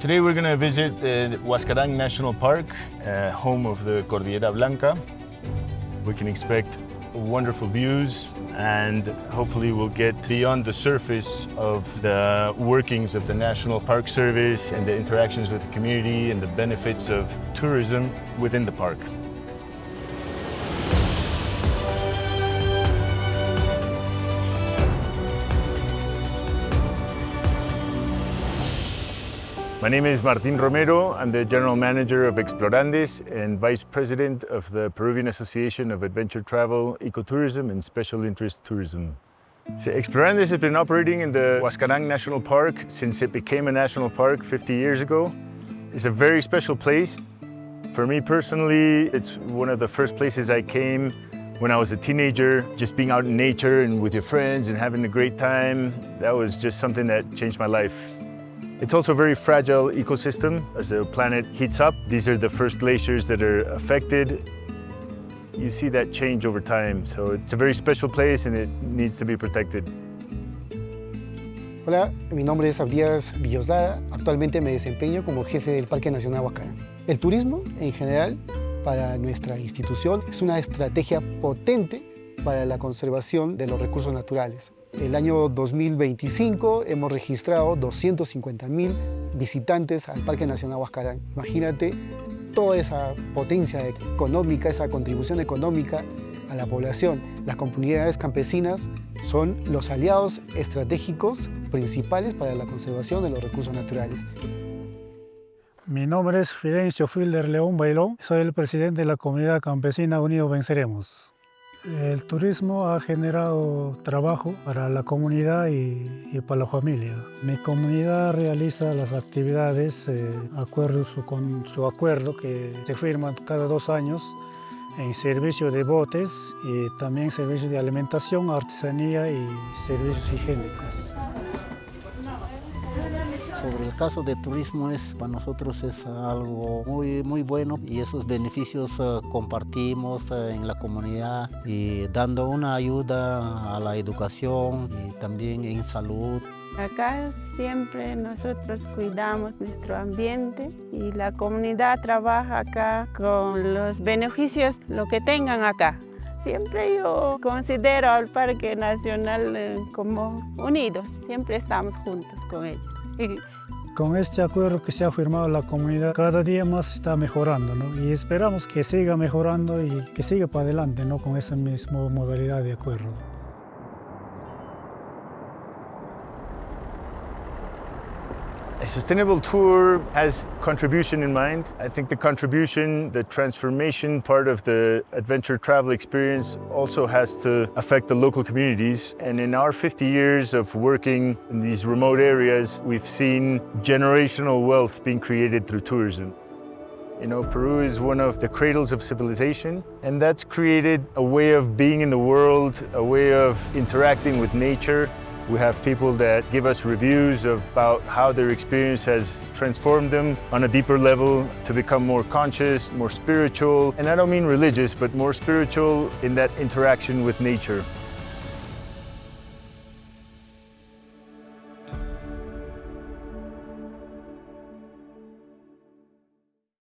Today we're going to visit Huascarán National Park, home of the Cordillera Blanca. We can expect wonderful views and hopefully we'll get beyond the surface of the workings of the National Park Service and the interactions with the community and the benefits of tourism within the park. My name is Martín Romero. I'm the General Manager of Explorandes and Vice President of the Peruvian Association of Adventure Travel, Ecotourism and Special Interest Tourism. So Explorandes has been operating in the Huascarán National Park since it became a national park 50 years ago. It's a very special place. For me personally, it's one of the first places I came when I was a teenager. Just being out in nature and with your friends and having a great time, that was just something that changed my life. It's also a very fragile ecosystem. As the planet heats up, these are the first glaciers that are affected. You see that change over time, so it's a very special place and it needs to be protected. Hola, mi nombre es Abdías Villoslada. Actualmente me desempeño como jefe del Parque Nacional Huascarán. El turismo, en general, para nuestra institución es una estrategia potente para la conservación de los recursos naturales. El año 2025 hemos registrado 250.000 visitantes al Parque Nacional Huascarán. Imagínate toda esa potencia económica, esa contribución económica a la población. Las comunidades campesinas son los aliados estratégicos principales para la conservación de los recursos naturales. Mi nombre es Fidencio Filder León Bailón. Soy el presidente de la comunidad campesina Unidos Venceremos. El turismo ha generado trabajo para la comunidad y para la familia. Mi comunidad realiza las actividades con su acuerdo que se firma cada 2 años en servicio de botes y también servicios de alimentación, artesanía y servicios higiénicos. Sobre el caso de turismo, para nosotros es algo muy bueno y esos beneficios compartimos en la comunidad y dando una ayuda a la educación y también en salud. Acá siempre nosotros cuidamos nuestro ambiente y la comunidad trabaja acá con los beneficios, lo que tengan acá. Siempre yo considero al Parque Nacional como unidos, siempre estamos juntos con ellos. Con este acuerdo que se ha firmado la comunidad, cada día más está mejorando, ¿no? Y esperamos que siga mejorando y que siga para adelante, ¿no? Con esa misma modalidad de acuerdo. A sustainable tour has contribution in mind. I think the contribution, the transformation part of the adventure travel experience also has to affect the local communities. And in our 50 years of working in these remote areas, we've seen generational wealth being created through tourism. You know, Peru is one of the cradles of civilization, and that's created a way of being in the world, a way of interacting with nature. We have people that give us reviews about how their experience has transformed them on a deeper level to become more conscious, more spiritual, and I don't mean religious, but more spiritual in that interaction with nature.